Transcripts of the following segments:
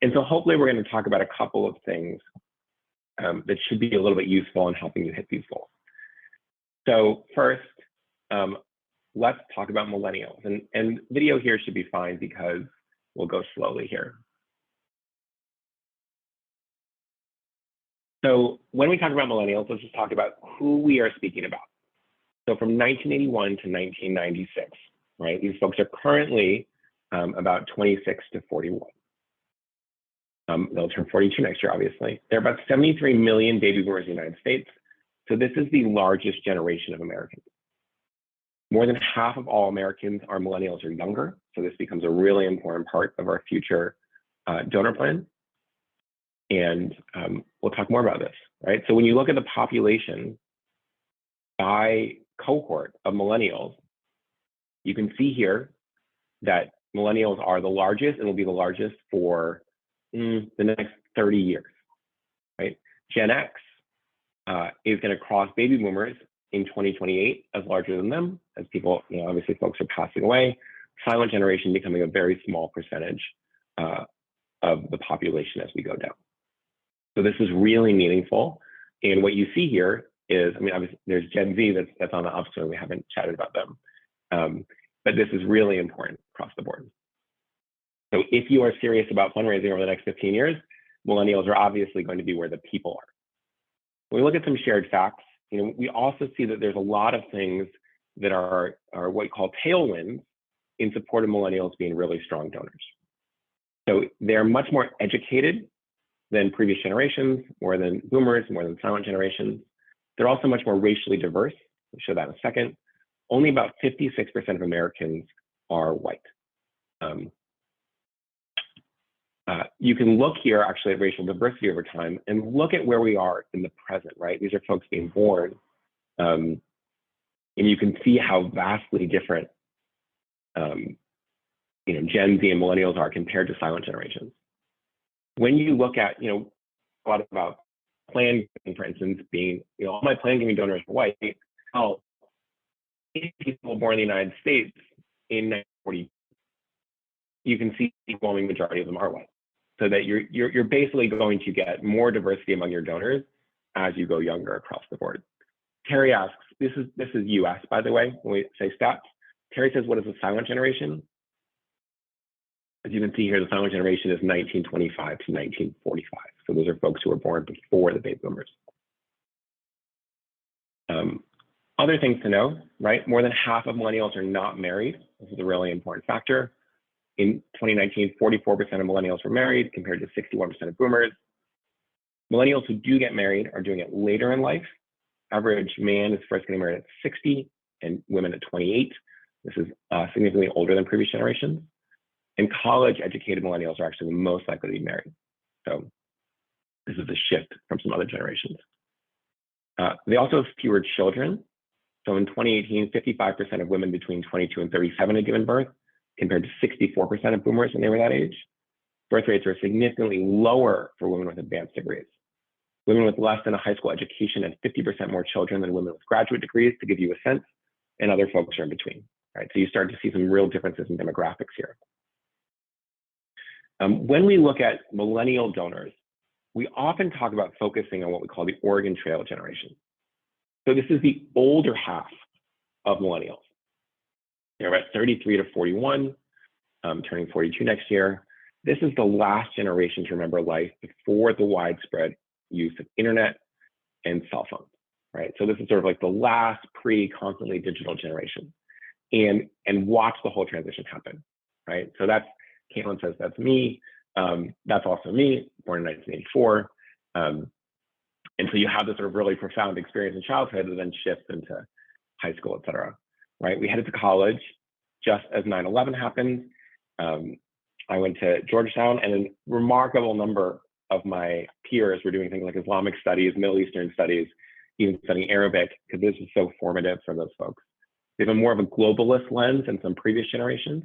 And so hopefully we're going to talk about a couple of things that should be a little bit useful in helping you hit these goals. So first, let's talk about millennials. And video here should be fine because we'll go slowly here. So when we talk about millennials, let's just talk about who we are speaking about. So from 1981 to 1996, right? These folks are currently about 26 to 41. They'll turn 42 next year, obviously. There are about 73 million baby boomers in the United States. So this is the largest generation of Americans. More than half of all Americans are millennials or younger. So this becomes a really important part of our future donor plan. And we'll talk more about this, right? So when you look at the population by cohort of millennials, you can see here that millennials are the largest and will be the largest for the next 30 years, right? Gen X is going to cross baby boomers in 2028 as larger than them, as people, obviously folks are passing away. Silent generation becoming a very small percentage of the population as we go down. So this is really meaningful. And what you see here is, obviously there's Gen Z that's on the upswing. We haven't chatted about them. But this is really important across the board. So if you are serious about fundraising over the next 15 years, millennials are obviously going to be where the people are. When we look at some shared facts, we also see that there's a lot of things that are what we call tailwinds in support of millennials being really strong donors. So they're much more educated than previous generations, more than boomers, more than silent generations. They're also much more racially diverse. We'll show that in a second. Only about 56% of Americans are white. You can look here actually at racial diversity over time and look at where we are in the present, right? These are folks being born. And you can see how vastly different Gen Z and millennials are compared to silent generations. When you look at, a lot about plan giving, for instance, being, all my plan giving donors are white. Well, people born in the United States in 1940, you can see the overwhelming majority of them are white. So that you're basically going to get more diversity among your donors as you go younger across the board. Terry asks, this is US, by the way, when we say stats. Terry says, what is the silent generation? As you can see here, the silent generation is 1925 to 1945. So those are folks who were born before the baby boomers. Other things to know, right? More than half of millennials are not married. This is a really important factor. In 2019, 44% of millennials were married compared to 61% of boomers. Millennials who do get married are doing it later in life. Average man is first getting married at 60 and women at 28. This is significantly older than previous generations. And college-educated millennials are actually the most likely to be married. So this is a shift from some other generations. They also have fewer children. So in 2018, 55% of women between 22 and 37 had given birth, compared to 64% of boomers when they were that age. Birth rates are significantly lower for women with advanced degrees. Women with less than a high school education had 50% more children than women with graduate degrees, to give you a sense, and other folks are in between, right? So you start to see some real differences in demographics here. When we look at millennial donors, we often talk about focusing on what we call the Oregon Trail generation. So this is the older half of millennials. They're about 33 to 41, turning 42 next year. This is the last generation to remember life before the widespread use of internet and cell phones, right? So this is sort of like the last constantly digital generation, and watch the whole transition happen, right? So that's, Caitlin says that's me. That's also me, born in 1984. And so you have this sort of really profound experience in childhood that then shifts into high school, et cetera, right? We headed to college just as 9/11 happened. I went to Georgetown, and a remarkable number of my peers were doing things like Islamic studies, Middle Eastern studies, even studying Arabic, because this is so formative for those folks. They have more of a globalist lens than some previous generations.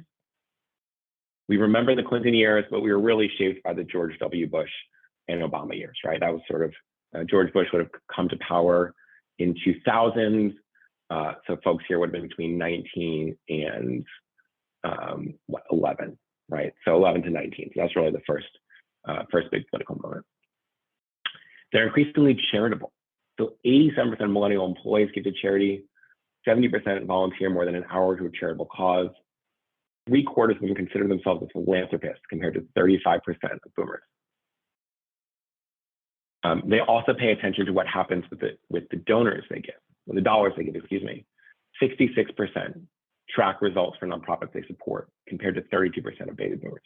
We remember the Clinton years, but we were really shaped by the George W. Bush and Obama years, right? That was sort of, George Bush would have come to power in 2000. So folks here would have been between 19 and 11, right? So 11 to 19. So that's really the first first big political moment. They're increasingly charitable. So 87% of millennial employees give to charity, 70% volunteer more than an hour to a charitable cause. 3/4 of them consider themselves a philanthropist compared to 35% of boomers. They also pay attention to what happens with the donors they give, with the dollars they give, excuse me. 66% track results for nonprofits they support compared to 32% of baby boomers.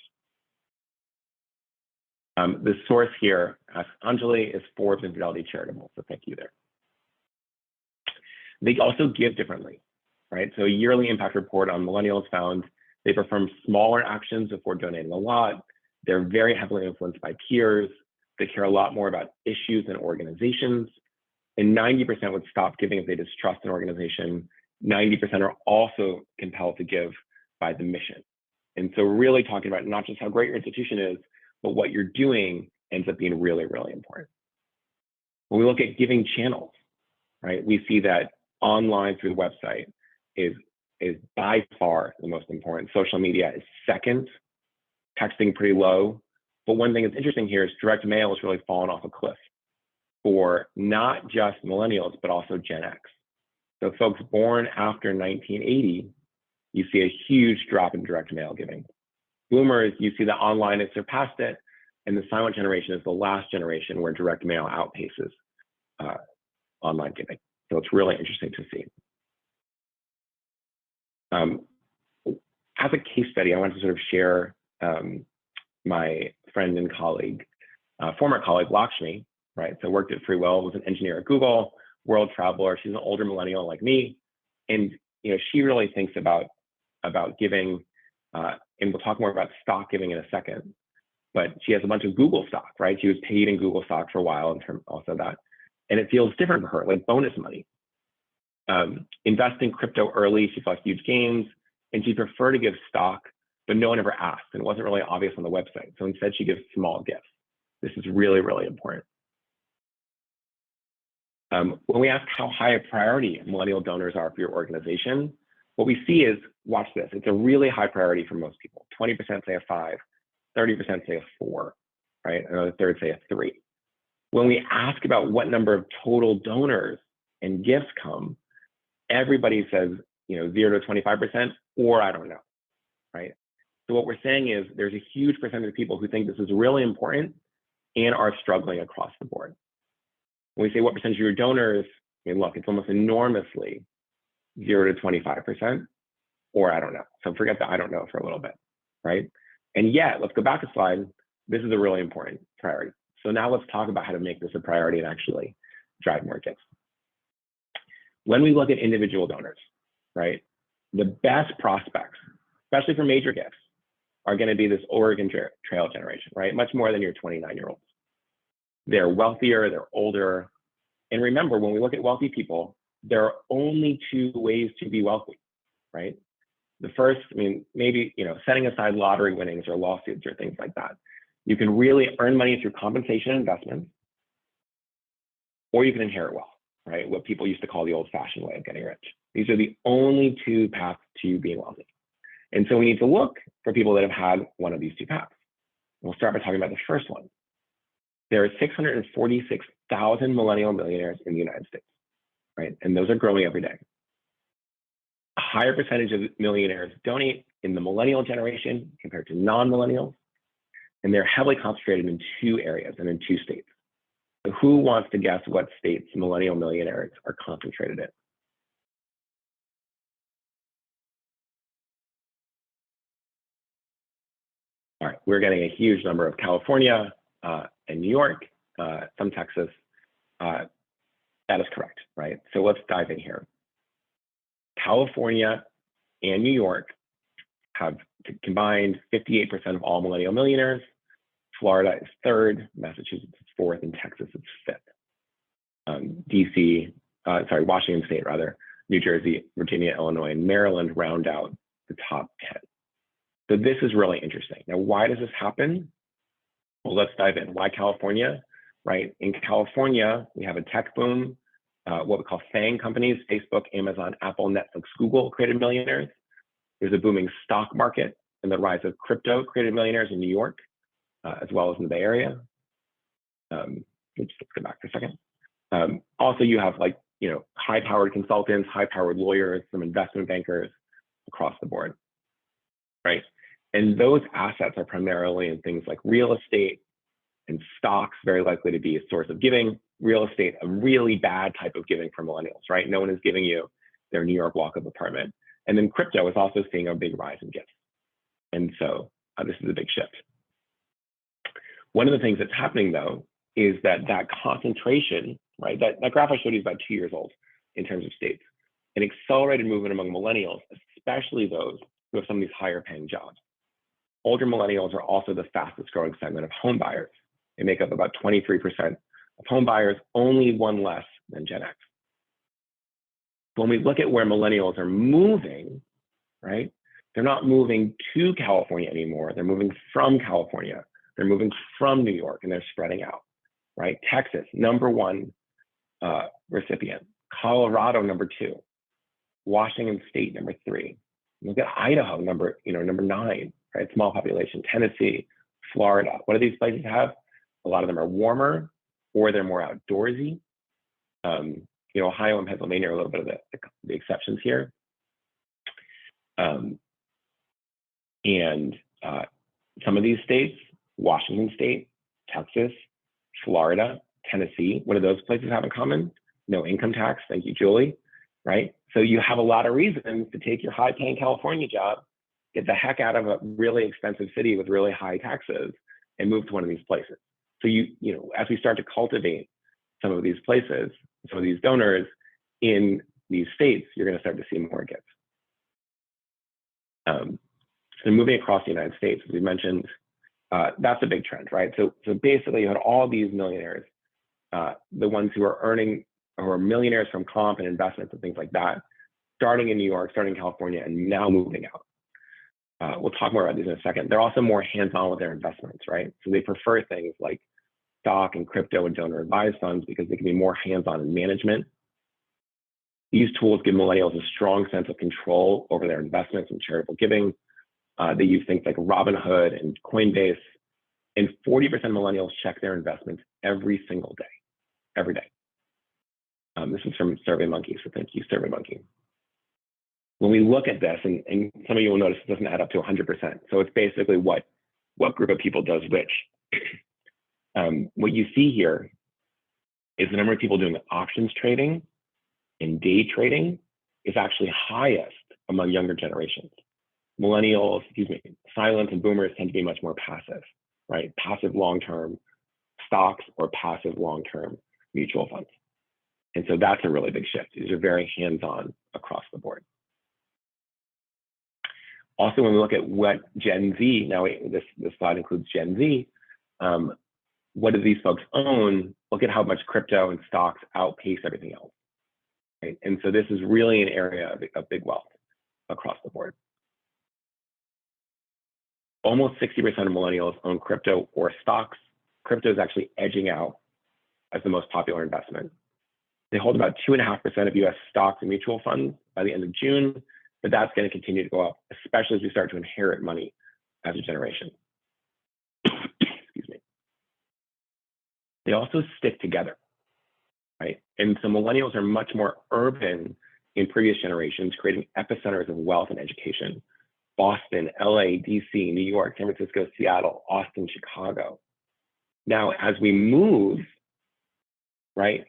The source here, asks Anjali, is Forbes and Fidelity Charitable, so thank you there. They also give differently, right? So a yearly impact report on millennials found they perform smaller actions before donating a lot. They're very heavily influenced by peers. They care a lot more about issues and organizations. And 90% would stop giving if they distrust an organization. 90% are also compelled to give by the mission. And so really talking about not just how great your institution is, but what you're doing ends up being really, really important. When we look at giving channels, right, we see that online through the website is by far the most important. Social media is second, texting pretty low. But one thing that's interesting here is direct mail has really fallen off a cliff for not just millennials, but also Gen X. So folks born after 1980, you see a huge drop in direct mail giving. Boomers, you see that online has surpassed it, and the silent generation is the last generation where direct mail outpaces online giving. So it's really interesting to see. As a case study, I want to sort of share my friend and colleague, former colleague, Lakshmi, right? So worked at FreeWill, was an engineer at Google, world traveler. She's an older millennial like me. And she really thinks about giving, and we'll talk more about stock giving in a second, but she has a bunch of Google stock, right? She was paid in Google stock for a while in terms also that. And it feels different for her, like bonus money. Invest in crypto early, she saw huge gains, and she'd prefer to give stock, but no one ever asked, and it wasn't really obvious on the website. So instead she gives small gifts. This is really, really important. When we ask how high a priority millennial donors are for your organization, what we see is, watch this, it's a really high priority for most people. 20% say a 5, 30% say a 4, right? Another third say a 3. When we ask about what number of total donors and gifts come, everybody says 0 to 25%, or I don't know, right? So what we're saying is there's a huge percentage of people who think this is really important and are struggling across the board. When we say what percentage of your donors, I mean, look, it's almost enormously 0 to 25%, or I don't know. So forget the I don't know for a little bit, right? And yet, let's go back a slide. This is a really important priority. So now let's talk about how to make this a priority and actually drive more gifts. When we look at individual donors, right, the best prospects, especially for major gifts, are going to be this Oregon Trail generation, right? Much more than your 29-year-olds. They're wealthier, they're older. And remember, when we look at wealthy people, there are only 2 ways to be wealthy, right? The first, I mean, maybe, setting aside lottery winnings or lawsuits or things like that. You can really earn money through compensation and investments, or you can inherit wealth, right? What people used to call the old-fashioned way of getting rich. These are the only 2 paths to being wealthy. And so we need to look for people that have had one of these 2 paths. We'll start by talking about the first one. There are 646,000 millennial millionaires in the United States, right? And those are growing every day. A higher percentage of millionaires donate in the millennial generation compared to non-millennials, and they're heavily concentrated in 2 areas and in 2 states. So who wants to guess what states millennial millionaires are concentrated in? All right, we're getting a huge number of California and New York, some Texas. That is correct, right? So let's dive in here. California and New York have combined 58% of all millennial millionaires. Florida is 3rd, Massachusetts is 4th, and Texas is 5th. Washington State rather, New Jersey, Virginia, Illinois, and Maryland round out the top 10. So this is really interesting. Now, why does this happen? Well, let's dive in. Why California, right? In California, we have a tech boom. What we call FANG companies, Facebook, Amazon, Apple, Netflix, Google created millionaires. There's a booming stock market, and the rise of crypto created millionaires in New York. as well as in the Bay Area. Let's go back for a second. Also, you have like, high-powered consultants, high-powered lawyers, some investment bankers across the board, right? And those assets are primarily in things like real estate and stocks, very likely to be a source of giving. Real estate, a really bad type of giving for millennials, right? No one is giving you their New York walk-up apartment. And then crypto is also seeing a big rise in gifts. And so this is a big shift. One of the things that's happening, though, is that concentration, right? That graph I showed you is about 2 years old in terms of states. An accelerated movement among millennials, especially those who have some of these higher paying jobs. Older millennials are also the fastest growing segment of home buyers. They make up about 23% of home buyers, only one less than Gen X. When we look at where millennials are moving, right? They're not moving to California anymore. They're moving from California. They're moving from New York, and they're spreading out, right? Texas, #1 recipient. Colorado, #2. Washington State, #3. Look at Idaho, number 9, right? Small population. Tennessee, Florida. What do these places have? A lot of them are warmer, or they're more outdoorsy. Ohio and Pennsylvania are a little bit of the exceptions here. And some of these states, Washington State, Texas, Florida, Tennessee, what do those places have in common? No income tax, thank you, Julie, right? So you have a lot of reasons to take your high-paying California job, get the heck out of a really expensive city with really high taxes, and move to one of these places. So as we start to cultivate some of these places, some of these donors in these states, you're going to start to see more gifts. So moving across the United States, as we mentioned, that's a big trend, right? So basically, you had all these millionaires, the ones who are earning, who are millionaires from comp and investments and things like that, starting in New York, starting in California, and now moving out. We'll talk more about these in a second. They're also more hands-on with their investments, right? So they prefer things like stock and crypto and donor advised funds because they can be more hands-on in management. These tools give millennials a strong sense of control over their investments and charitable giving. They use things like Robinhood and Coinbase, and 40% of millennials check their investments every single day, every day. This is from SurveyMonkey, so thank you, SurveyMonkey. When we look at this, and some of you will notice it doesn't add up to 100%. So it's basically what group of people does which. What you see here is the number of people doing options trading and day trading is actually highest among younger generations. Millennials, silents and boomers tend to be much more passive, right? Passive long-term stocks or passive long-term mutual funds. And so that's a really big shift. These are very hands-on across the board. Also, when we look at what Gen Z, now this slide includes Gen Z, what do these folks own? Look at how much crypto and stocks outpace everything else, right? And so this is really an area of big wealth across the board. Almost 60% of millennials own crypto or stocks. Crypto is actually edging out as the most popular investment. They hold about 2.5% of US stocks and mutual funds by the end of June, but that's going to continue to go up, especially as we start to inherit money as a generation. Excuse me. They also stick together, right? And so millennials are much more urban in previous generations, creating epicenters of wealth and education. Boston, LA, DC, New York, San Francisco, Seattle, Austin, Chicago. Now, as we move, right,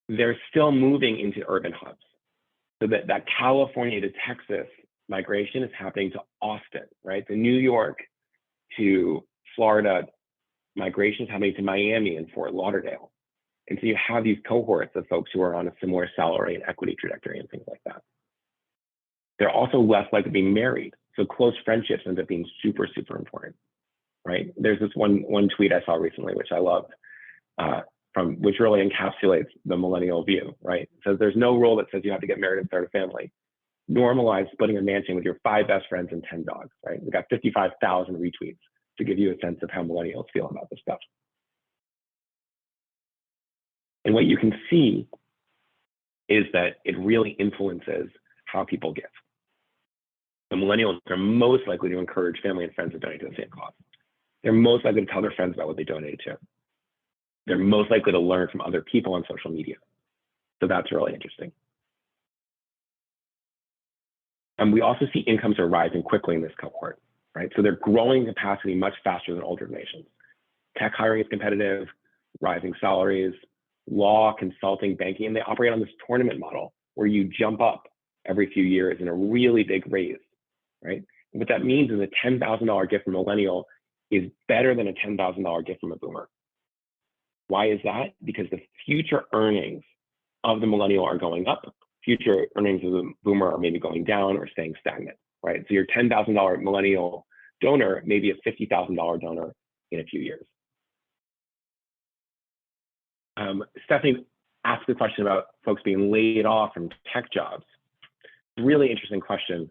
they're still moving into urban hubs. So that California to Texas migration is happening to Austin, right? The New York to Florida migration is happening to Miami and Fort Lauderdale. And so you have these cohorts of folks who are on a similar salary and equity trajectory and things like that. They're also less likely to be married. So close friendships end up being super, super important, right? There's this one tweet I saw recently, which I loved, which really encapsulates the millennial view, right? It says there's no rule that says you have to get married and start a family. Normalize splitting a mansion with your 5 best friends and 10 dogs, right? We got 55,000 retweets to give you a sense of how millennials feel about this stuff. And what you can see is that it really influences how people give. The millennials are most likely to encourage family and friends to donate to the same cause. They're most likely to tell their friends about what they donated to. They're most likely to learn from other people on social media. So that's really interesting. And we also see incomes are rising quickly in this cohort, right? So they're growing capacity much faster than older nations. Tech hiring is competitive, rising salaries, law, consulting, banking, and they operate on this tournament model where you jump up every few years in a really big raise, right? And what that means is a $10,000 gift from a millennial is better than a $10,000 gift from a boomer. Why is that? Because the future earnings of the millennial are going up. Future earnings of the boomer are maybe going down or staying stagnant, right? So your $10,000 millennial donor may be a $50,000 donor in a few years. Stephanie asked the question about folks being laid off from tech jobs. Really interesting question.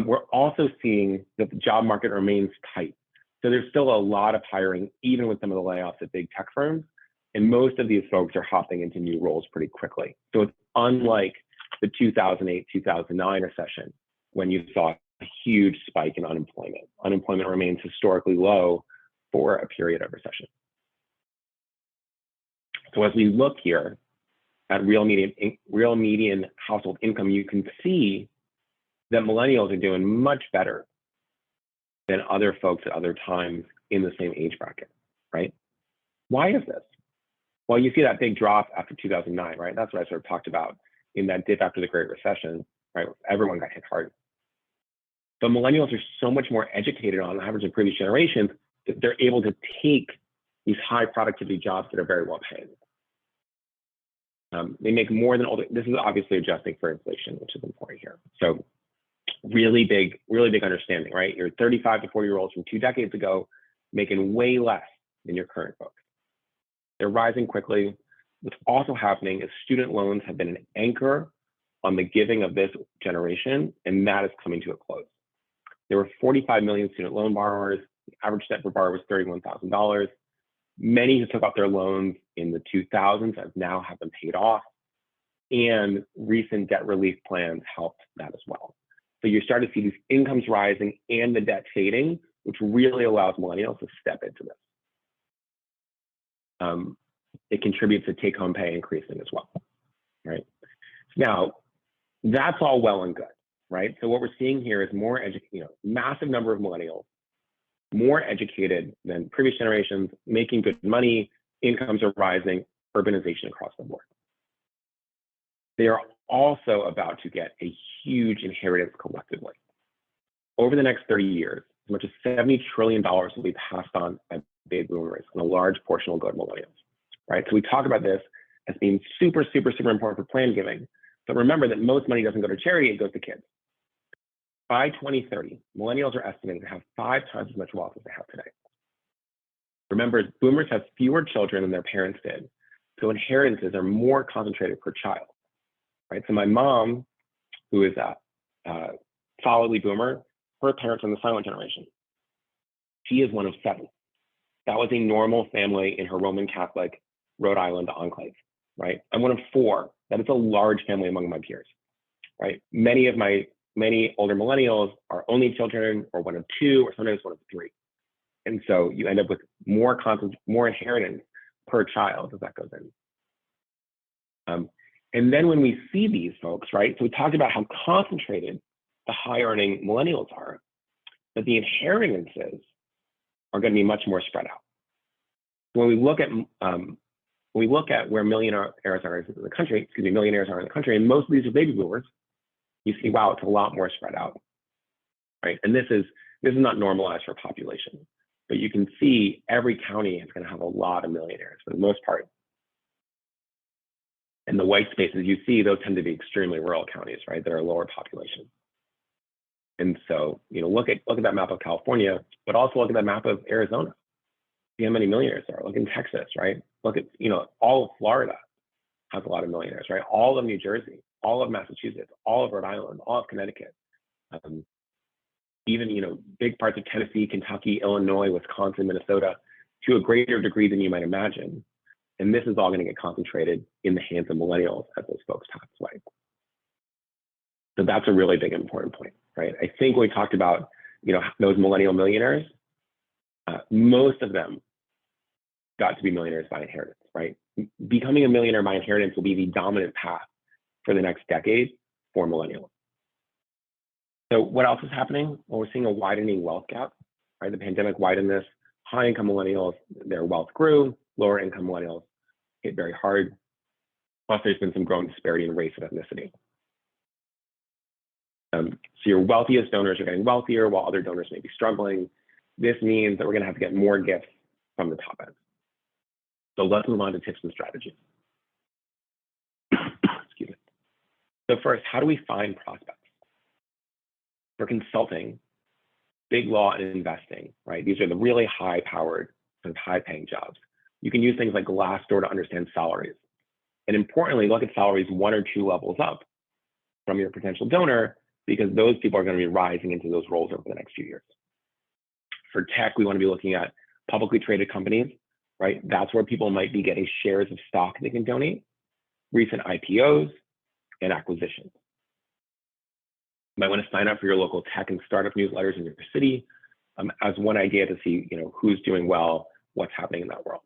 We're also seeing that the job market remains tight. So there's still a lot of hiring, even with some of the layoffs at big tech firms. And most of these folks are hopping into new roles pretty quickly. So it's unlike the 2008, 2009 recession, when you saw a huge spike in unemployment. Unemployment remains historically low for a period of recession. So as we look here at real median household income, you can see that millennials are doing much better than other folks at other times in the same age bracket, right? Why is this? Well, you see that big drop after 2009, right? That's what I sort of talked about in that dip after the Great Recession, right? Everyone got hit hard. But millennials are so much more educated on average than previous generations that they're able to take these high productivity jobs that are very well paid. They make more than older. This is obviously adjusting for inflation, which is important here. So really big understanding, right? Your 35 to 40-year-olds from 2 decades ago making way less than your current folks. They're rising quickly. What's also happening is student loans have been an anchor on the giving of this generation, and that is coming to a close. There were 45 million student loan borrowers. The average debt per borrower was $31,000. Many who took out their loans in the 2000s now have been paid off, and recent debt relief plans helped that as well. So you start to see these incomes rising and the debt fading, which really allows millennials to step into this. It contributes to take-home pay increasing as well, right? Now, that's all well and good, right? So what we're seeing here is more massive number of millennials, more educated than previous generations, making good money, incomes are rising, urbanization across the board. They are also about to get a huge inheritance collectively. Over the next 30 years, as much as $70 trillion will be passed on by baby boomers, and a large portion will go to millennials, right? So we talk about this as being super, super, super important for plan giving. But remember that most money doesn't go to charity, it goes to kids. By 2030, millennials are estimated to have 5 times as much wealth as they have today. Remember, boomers have fewer children than their parents did, so inheritances are more concentrated per child, right? So my mom, who is a solidly boomer, her parents are in the silent generation. She is one of 7. That was a normal family in her Roman Catholic Rhode Island enclave, right? I'm one of 4. That is a large family among my peers, right? Many older millennials are only children, or one of 2, or sometimes one of 3. And so you end up with more inheritance per child as that goes in. And then when we see these folks, right? So we talked about how concentrated the high earning millennials are, but the inheritances are going to be much more spread out. When we look at where millionaires are in the country, and most of these are baby boomers, you see, wow, it's a lot more spread out, right? And this is not normalized for population, but you can see every county is going to have a lot of millionaires for the most part. And the white spaces you see, those tend to be extremely rural counties, right? That are lower population. And so, look at that map of California, but also look at that map of Arizona. See how many millionaires there are. Look in Texas, right? Look at, all of Florida has a lot of millionaires, right? All of New Jersey, all of Massachusetts, all of Rhode Island, all of Connecticut, even, big parts of Tennessee, Kentucky, Illinois, Wisconsin, Minnesota, to a greater degree than you might imagine. And this is all going to get concentrated in the hands of millennials as those folks pass away. So that's a really big important point, right? I think when we talked about, those millennial millionaires, Most of them got to be millionaires by inheritance, right? Becoming a millionaire by inheritance will be the dominant path for the next decade for millennials. So what else is happening? Well, we're seeing a widening wealth gap, right? The pandemic widened this. High-income millennials, their wealth grew. Lower-income millennials hit very hard. Plus, there's been some growing disparity in race and ethnicity. So your wealthiest donors are getting wealthier while other donors may be struggling. This means that we're going to have to get more gifts from the top end. So let's move on to tips and strategies. Excuse me. So first, how do we find prospects? For consulting, big law, and investing, right? These are the really high-powered, sort of high-paying jobs. You can use things like Glassdoor to understand salaries. And importantly, look at salaries 1 or 2 levels up from your potential donor, because those people are going to be rising into those roles over the next few years. For tech, we want to be looking at publicly traded companies, right? That's where people might be getting shares of stock they can donate, recent IPOs, and acquisitions. You might want to sign up for your local tech and startup newsletters in your city as one idea to see, who's doing well, what's happening in that world.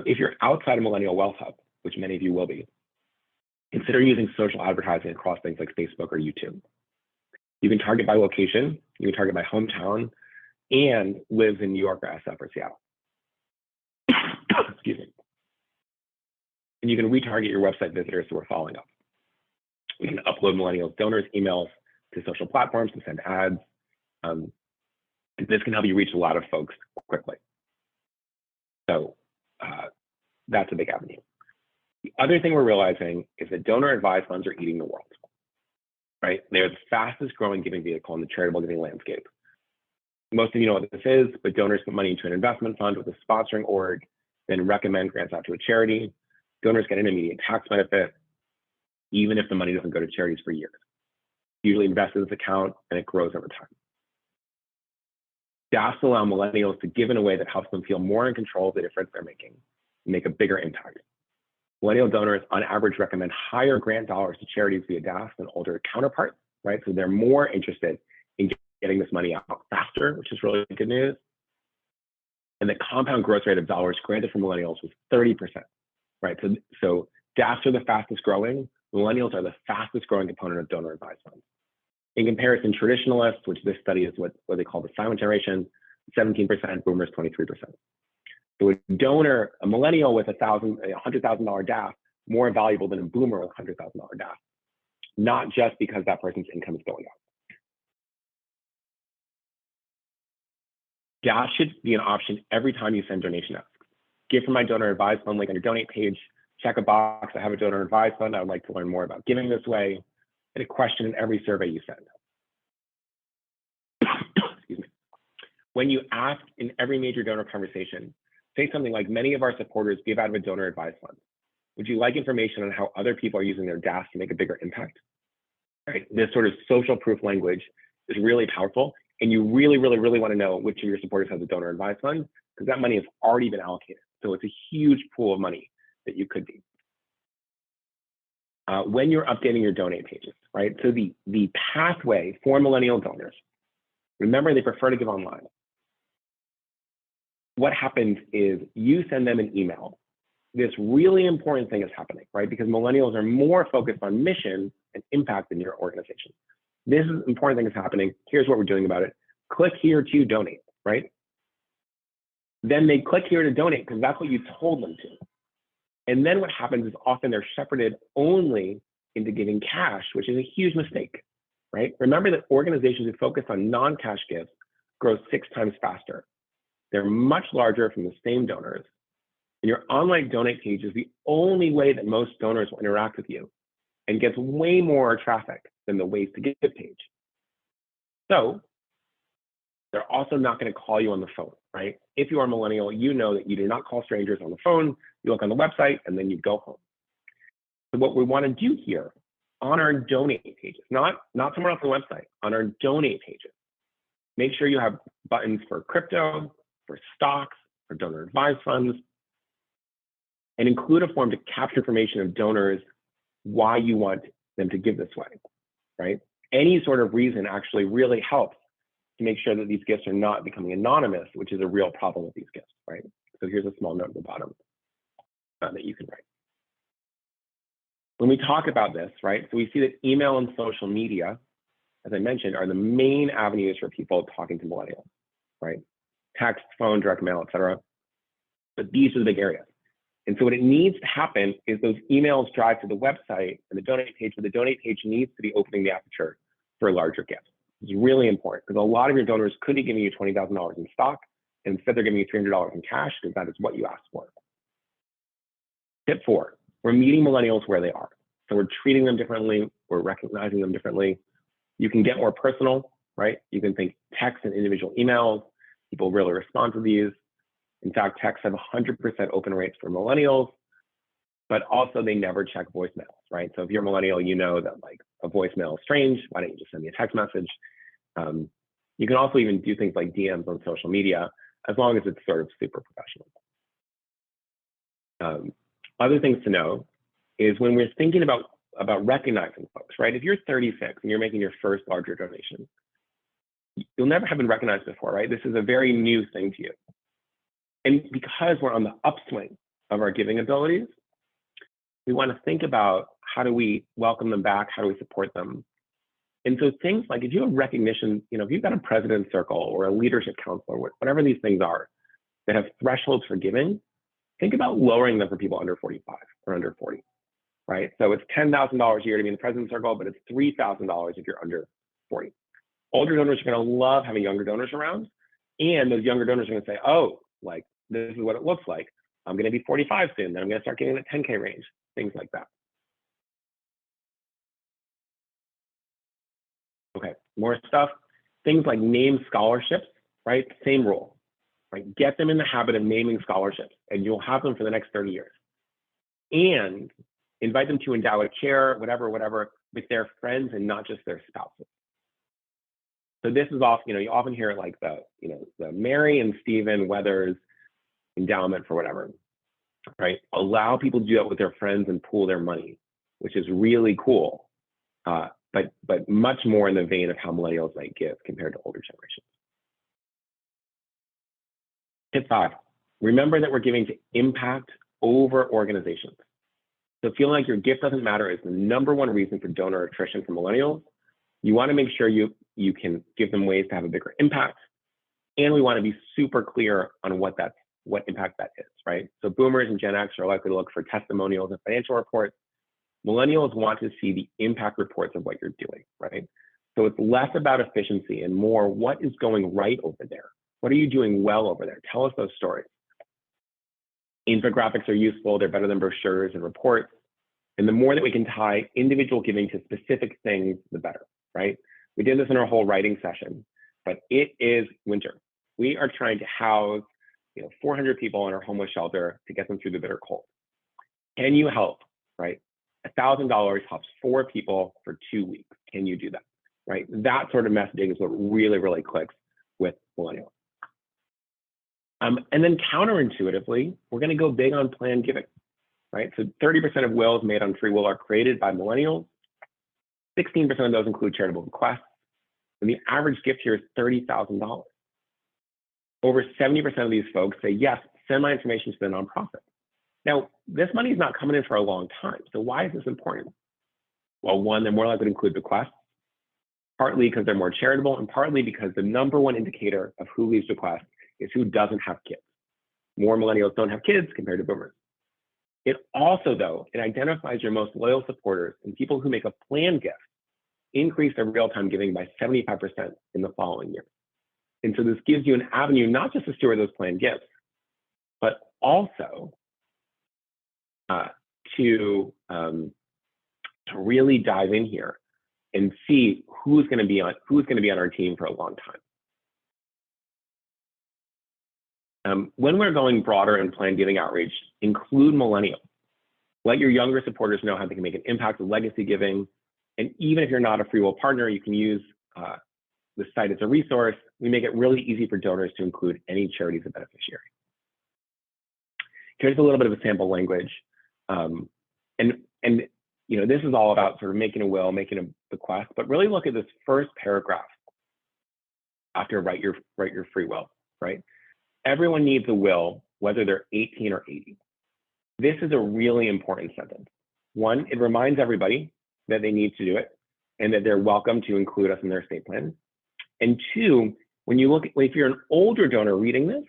If you're outside of Millennial Wealth Hub, which many of you will be, consider using social advertising across things like Facebook or YouTube. You can target by location, you can target by hometown, and lives in New York or SF or Seattle. Excuse me. And you can retarget your website visitors who are following up. We can upload millennials donors' emails to social platforms to send ads. This can help you reach a lot of folks quickly. So that's a big avenue. The other thing we're realizing is that donor advised funds are eating the world, right? They're the fastest growing giving vehicle in the charitable giving landscape. Most of you know what this is, but donors put money into an investment fund with a sponsoring org, then recommend grants out to a charity. Donors get an immediate tax benefit, even if the money doesn't go to charities for years. Usually invest in this account and it grows over time. DAFs allow millennials to give in a way that helps them feel more in control of the difference they're making and make a bigger impact. Millennial donors on average recommend higher grant dollars to charities via DAFs than older counterparts, right? So they're more interested in getting this money out faster, which is really good news. And the compound growth rate of dollars granted for millennials was 30%, right? So DAFs are the fastest growing. Millennials are the fastest growing component of donor advised funds. In comparison, traditionalists, which this study is what they call the silent generation, 17%, boomers 23%. So a millennial with a $100,000 DAF, more valuable than a boomer with a $100,000 DAF, not just because that person's income is going up. DAF should be an option every time you send donation asks. Give from my donor advised fund link on your donate page, check a box, I have a donor advised fund, I would like to learn more about giving this way, and a question in every survey you send. Excuse me. When you ask in every major donor conversation, say something like, many of our supporters give out of a donor advised fund. Would you like information on how other people are using their DAFs to make a bigger impact? Right. This sort of social proof language is really powerful. And you really, really, really want to know which of your supporters has a donor advised fund, because that money has already been allocated. So it's a huge pool of money that you could be. When you're updating your donate pages, right? So the pathway for millennial donors, remember they prefer to give online. What happens is you send them an email. This really important thing is happening, right? Because millennials are more focused on mission and impact in your organization. This is important thing is happening. Here's what we're doing about it. Click here to donate, right? Then they click here to donate because that's what you told them to. And then what happens is often they're shepherded only into giving cash, which is a huge mistake, right? Remember that organizations who focus on non-cash gifts grow 6 times faster. They're much larger from the same donors. And your online donate page is the only way that most donors will interact with you and gets way more traffic than the ways to give page. So they're also not going to call you on the phone, right? If you are a millennial, you know that you do not call strangers on the phone. You look on the website and then you go home. So what we want to do here on our donate pages, not somewhere else on the website, on our donate pages, make sure you have buttons for crypto, for stocks, for donor advised funds, and include a form to capture information of donors, why you want them to give this way, right? Any sort of reason actually really helps to make sure that these gifts are not becoming anonymous, which is a real problem with these gifts, right? So here's a small note at the bottom that you can write. When we talk about this, right, so we see that email and social media, as I mentioned, are the main avenues for people talking to millennials, right? Text, phone, direct mail, et cetera. But these are the big areas. And so what it needs to happen is those emails drive to the website and the donate page, but the donate page needs to be opening the aperture for larger gifts. It's really important because a lot of your donors could be giving you $20,000 in stock, and instead they're giving you $300 in cash because that is what you asked for. Tip 4, we're meeting millennials where they are. So we're treating them differently, we're recognizing them differently. You can get more personal, right? You can think text and individual emails. People really respond to these. In fact, texts have 100% open rates for millennials, but also they never check voicemails, right? So if you're a millennial, you know that like a voicemail is strange. Why don't you just send me a text message? You can also even do things like DMs on social media, as long as it's sort of super professional. Other things to know is when we're thinking about recognizing folks, right? If you're 36 and you're making your first larger donation, you'll never have been recognized before, right? This is a very new thing to you. And because we're on the upswing of our giving abilities, we want to think about how do we welcome them back? How do we support them? And so things like if you have recognition, you know, if you've got a president's circle or a leadership council or whatever these things are that have thresholds for giving, think about lowering them for people under 45 or under 40, right? So it's $10,000 a year to be in the president's circle, but it's $3,000 if you're under 40. Older donors are going to love having younger donors around, and those younger donors are going to say, oh, like, this is what it looks like. I'm going to be 45 soon, then I'm going to start getting in the 10K range, things like that. Okay, more stuff. Things like name scholarships, right? Same rule, right? Get them in the habit of naming scholarships, and you'll have them for the next 30 years. And invite them to endow a chair, whatever, with their friends and not just their spouses. So this is often, you know, you often hear like the Mary and Stephen Weathers endowment for whatever, right? Allow people to do that with their friends and pool their money, which is really cool, but much more in the vein of how millennials might give compared to older generations. Tip 5, remember that we're giving to impact over organizations. So feeling like your gift doesn't matter is the #1 reason for donor attrition for millennials. You want to make sure you can give them ways to have a bigger impact, and we want to be super clear on what impact that is, right? So boomers and Gen X are likely to look for testimonials and financial reports. Millennials want to see the impact reports of what you're doing, right? So it's less about efficiency and more what is going right over there. What are you doing well over there? Tell us those stories. Infographics are useful. They're better than brochures and reports. And the more that we can tie individual giving to specific things, the better, right? We did this in our whole writing session, but it is winter. We are trying to house 400 people in our homeless shelter to get them through the bitter cold. Can you help, right? $1,000 helps 4 people for 2 weeks. Can you do that, right? That sort of messaging is what really, really clicks with millennials. And then counterintuitively, we're going to go big on planned giving, right? So 30% of wills made on FreeWill are created by millennials. 16% of those include charitable bequests. And the average gift here is $30,000. Over 70% of these folks say, yes, send my information to the nonprofit. Now, this money is not coming in for a long time. So why is this important? Well, one, they're more likely to include bequests, partly because they're more charitable, and partly because the #1 indicator of who leaves bequests is who doesn't have kids. More millennials don't have kids compared to boomers. It also, though, it identifies your most loyal supporters, and people who make a planned gift increase their real-time giving by 75% in the following year. And so this gives you an avenue not just to steward those planned gifts, but also to really dive in here and see who's going to be on our team for a long time. When we're going broader in planned giving outreach, include millennials. Let your younger supporters know how they can make an impact with legacy giving. And even if you're not a FreeWill partner, you can use the site as a resource. We make it really easy for donors to include any charity as a beneficiary. Here's a little bit of a sample language. And this is all about sort of making a will, making a bequest, but really look at this first paragraph. have to write your free will, right? Everyone needs a will, whether they're 18 or 80. This is a really important sentence. One, it reminds everybody that they need to do it and that they're welcome to include us in their estate plan. And two, when you look at, if you're an older donor reading this,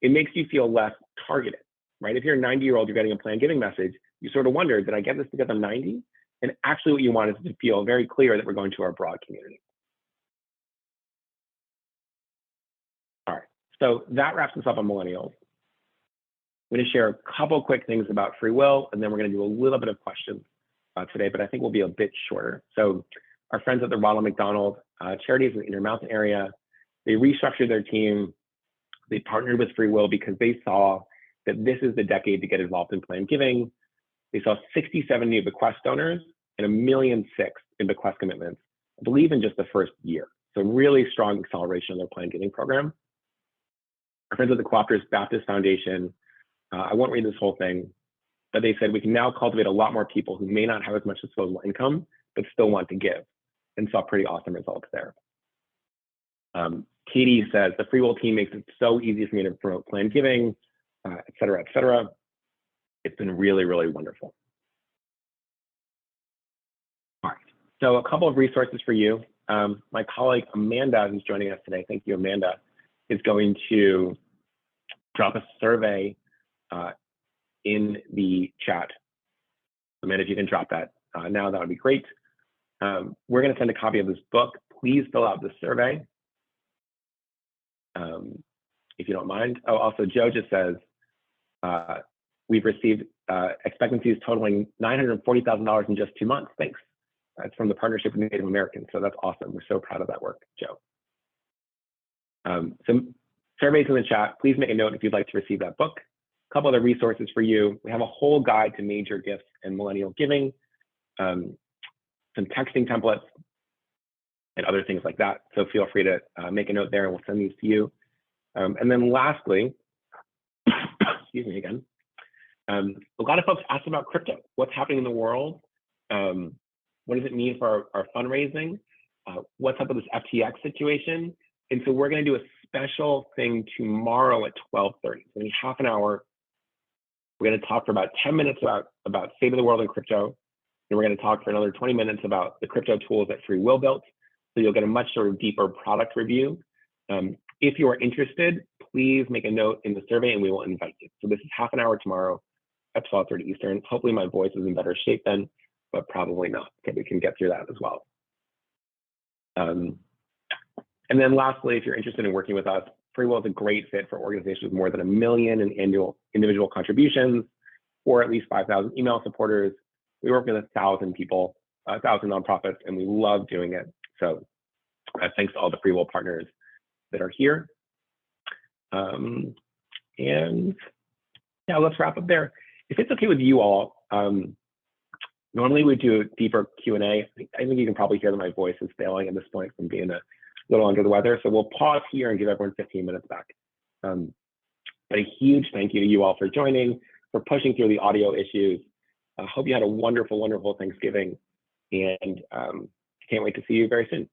it makes you feel less targeted, right? If you're a 90-year-old, you're getting a plan giving message, you sort of wonder, did I get this because I'm 90? And actually what you want is to feel very clear that we're going to our broad community. All right, so that wraps us up on millennials. I'm going to share a couple quick things about free will, and then we're going to do a little bit of questions today, but I think we'll be a bit shorter. So our friends at the Ronald McDonald Charities in the Intermountain area, they restructured their team. They partnered with FreeWill because they saw that this is the decade to get involved in planned giving. They saw 67 new bequest donors and 1.6 million in bequest commitments, I believe in just the first year. So really strong acceleration of their planned giving program. Our friends at the Cooperative Baptist Foundation, I won't read this whole thing, but they said we can now cultivate a lot more people who may not have as much disposable income, but still want to give, and saw pretty awesome results there. Katie says, the FreeWill team makes it so easy for me to promote planned giving, et cetera, et cetera. It's been really, really wonderful. All right, so a couple of resources for you. My colleague Amanda, who's joining us today, thank you, Amanda, is going to drop a survey in the chat. Amanda, if you can drop that now, that would be great. We're going to send a copy of this book. Please fill out the survey if you don't mind. Oh, also, Joe just says, we've received expectancies totaling $940,000 in just 2 months. Thanks. That's from the Partnership with Native Americans. So that's awesome. We're so proud of that work, Joe. Some surveys in the chat. Please make a note if you'd like to receive that book. A couple other resources for you. We have a whole guide to major gifts and millennial giving, some texting templates, and other things like that. So feel free to make a note there and we'll send these to you. And then lastly, excuse me again, a lot of folks asked about crypto. What's happening in the world? What does it mean for our fundraising? What's up with this FTX situation? And so we're going to do a special thing tomorrow at 12:30. So in half an hour, we're going to talk for about 10 minutes about state of the world in crypto. And we're going to talk for another 20 minutes about the crypto tools that FreeWill built. So you'll get a much sort of deeper product review. If you are interested, please make a note in the survey and we will invite you. So this is half an hour tomorrow at 12:30 Eastern. Hopefully my voice is in better shape then, but probably not. Okay, we can get through that as well. And then lastly, if you're interested in working with us, FreeWill is a great fit for organizations with more than 1 million in annual individual contributions, or at least 5,000 email supporters. We work with 1,000 people, 1,000 nonprofits, and we love doing it. So thanks to all the FreeWill partners that are here. And yeah, let's wrap up there. If it's okay with you all, normally we do a deeper Q&A. I think you can probably hear that my voice is failing at this point from being a little under the weather. So we'll pause here and give everyone 15 minutes back. But a huge thank you to you all for joining, for pushing through the audio issues. I hope you had a wonderful, wonderful Thanksgiving, and can't wait to see you very soon.